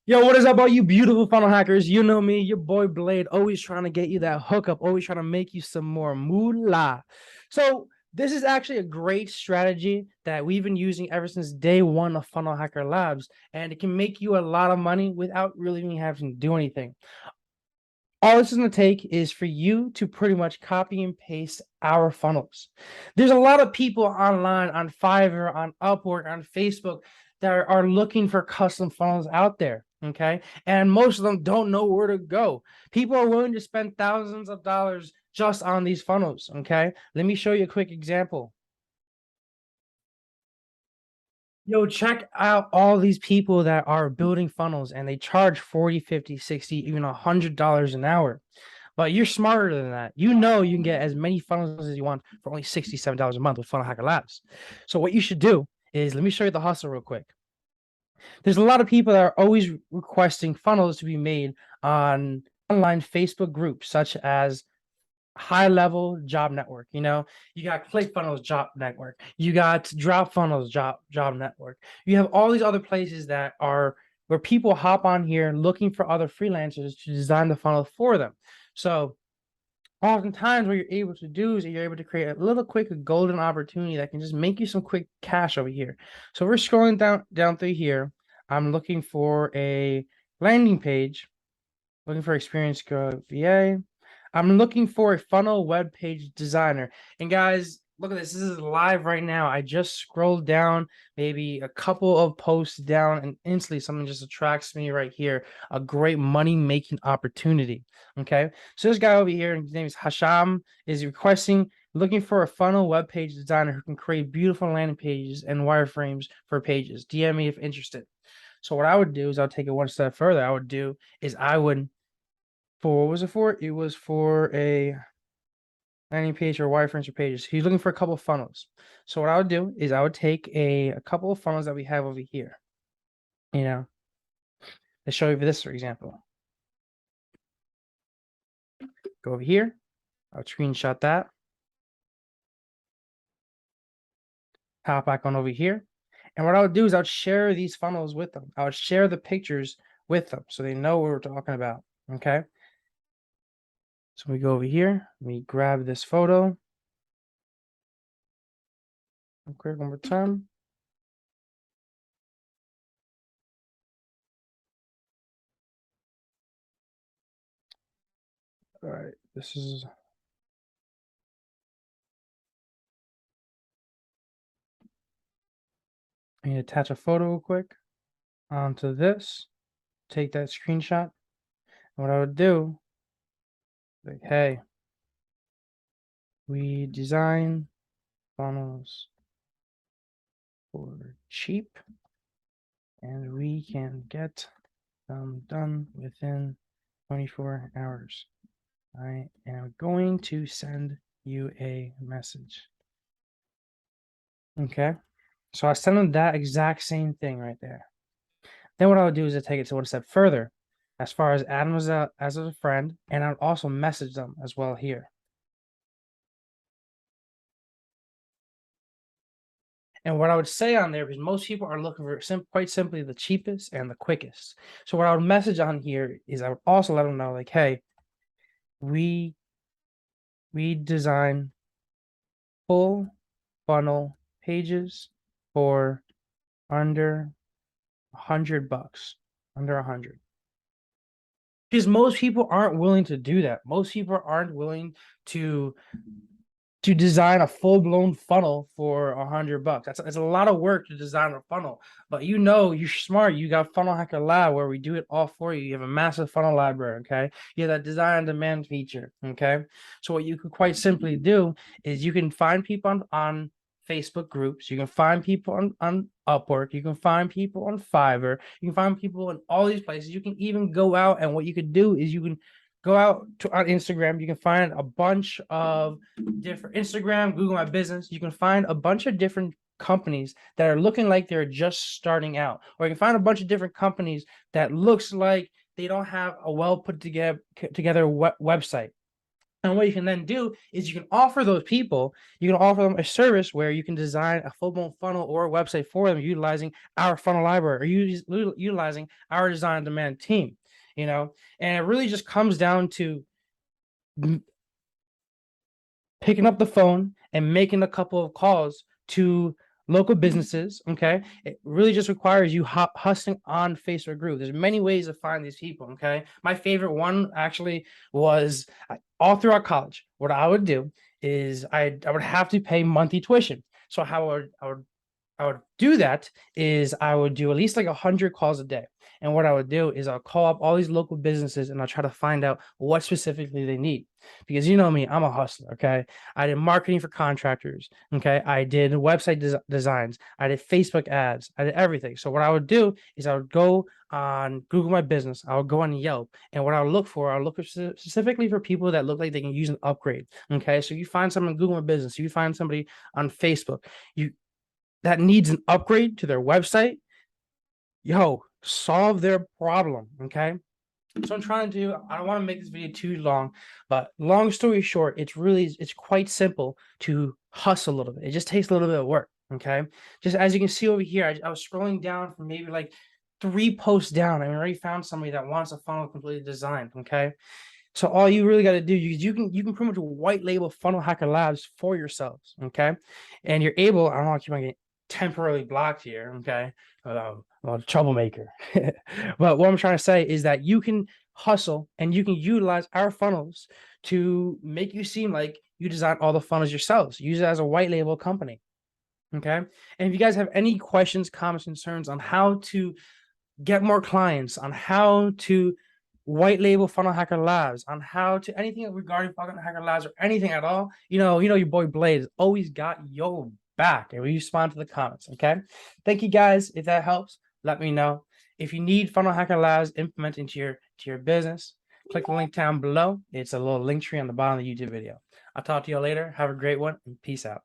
Yo, what is up, all you beautiful funnel hackers? You know me, your boy Blade, always trying to get you that hookup, always trying to make you some more moolah. So, this is actually a great strategy that we've been using ever since day one of Funnel Hacker Labs, and it can make you a lot of money without really even having to do anything. All this is going to take is for you to pretty much copy and paste our funnels. There's a lot of people online on Fiverr, on Upwork, on Facebook that are looking for custom funnels out there. Okay. And most of them don't know where to go. People are willing to spend thousands of dollars just on these funnels. Okay. Let me show you a quick example. Yo, check out all these people that are building funnels and they charge 40, 50, 60, even $100 an hour. But you're smarter than that. You know you can get as many funnels as you want for only $67 a month with Funnel Hacker Labs. So what you should do is, let me show you the hustle real quick. There's a lot of people that are always requesting funnels to be made on online Facebook groups, such as High Level Job Network. You know, you got ClickFunnels Job Network, you got DropFunnels Job Network. You have all these other places that are where people hop on here looking for other freelancers to design the funnel for them. So oftentimes what you're able to do is you're able to create a little quick golden opportunity that can just make you some quick cash over here. So we're scrolling down through here. I'm looking for a landing page, looking for Experience Grow VA. I'm looking for a funnel web page designer. And guys, look at this. This is live right now. I just scrolled down maybe a couple of posts down and instantly something just attracts me right here. A great money making opportunity. Okay. So this guy over here, his name is Hasham, is requesting looking for a funnel web page designer who can create beautiful landing pages and wireframes for pages. DM me if interested. So what I would do is I'll take it one step further. I would for what was it for? It was for a landing page or wireframes for pages. He's looking for a couple of funnels. So what I would do is I would take a couple of funnels that we have over here. You know, let's show you this, for example. Go over here. I'll screenshot that. Hop back on over here. And what I would do is I would share these funnels with them. I would share the pictures with them so they know what we're talking about. Okay. So we go over here. We grab this photo. Okay, one more time. All right, this is I need to attach a photo real quick onto this, take that screenshot. And what I would do, like, hey, we design funnels for cheap and we can get them done within 24 hours. I am going to send you a message. Okay. So I send them that exact same thing right there. Then what I would do is I take it to one step further, as far as add them as a friend, and I would also message them as well here. And what I would say on there, because most people are looking for quite simply the cheapest and the quickest. So what I would message on here is I would also let them know, like, hey, we design full funnel pages for under $100, under 100. Because most people aren't willing to do that. Most people aren't willing to design a full-blown funnel for $100. That's a lot of work to design a funnel. But you know you're smart. You got Funnel Hacker Lab where we do it all for you. You have a massive funnel library, okay? You have that design on demand feature, okay? So what you could quite simply do is you can find people on Facebook groups. You can find people on Upwork. You can find people on Fiverr. You can find people in all these places. You can even go out, and what you could do is you can go out on Instagram. You can find a bunch of different Instagram, Google My Business. You can find a bunch of different companies that are looking like they're just starting out, or you can find a bunch of different companies that looks like they don't have a well put together website. And what you can then do is you can offer those people, you can offer them a service where you can design a full-blown funnel or a website for them utilizing our funnel library or utilizing our design demand team, you know, and it really just comes down to picking up the phone and making a couple of calls to local businesses. Okay, it really just requires you hustling on Facebook group. There's many ways to find these people. Okay, my favorite one actually was all throughout college. What I would do is I would have to pay monthly tuition. So how I would do that is I would do at least like 100 calls a day. And what I would do is I'll call up all these local businesses and I'll try to find out what specifically they need. Because you know me, I'm a hustler. Okay. I did marketing for contractors. Okay. I did website designs. I did Facebook ads. I did everything. So what I would do is I would go on Google My Business. I would go on Yelp. And what I would look for, I'll look specifically for people that look like they can use an upgrade. Okay. So you find someone on Google My Business, you find somebody on Facebook, that needs an upgrade to their website, yo, solve their problem. Okay. So I'm trying to do, I don't want to make this video too long, but long story short, it's quite simple to hustle a little bit. It just takes a little bit of work. Okay. Just as you can see over here, I was scrolling down from maybe like 3 posts down. I already found somebody that wants a funnel completely designed. Okay. So all you really got to do, you can pretty much white label Funnel Hacker Labs for yourselves. Okay. And you're able, I don't know, I keep on getting temporarily blocked here. Okay. I'm a troublemaker. But what I'm trying to say is that you can hustle and you can utilize our funnels to make you seem like you design all the funnels yourselves. Use it as a white label company. Okay. And if you guys have any questions, comments, concerns on how to get more clients, on how to white label Funnel Hacker Labs, on how to anything regarding Funnel Hacker Labs or anything at all, your boy Blaze always got your back, and we respond to the comments. Okay. Thank you guys. If that helps, let me know. If you need Funnel Hacker Labs implemented into your business, click the link down below. It's a little link tree on the bottom of the YouTube video. I'll talk to you all later. Have a great one and peace out.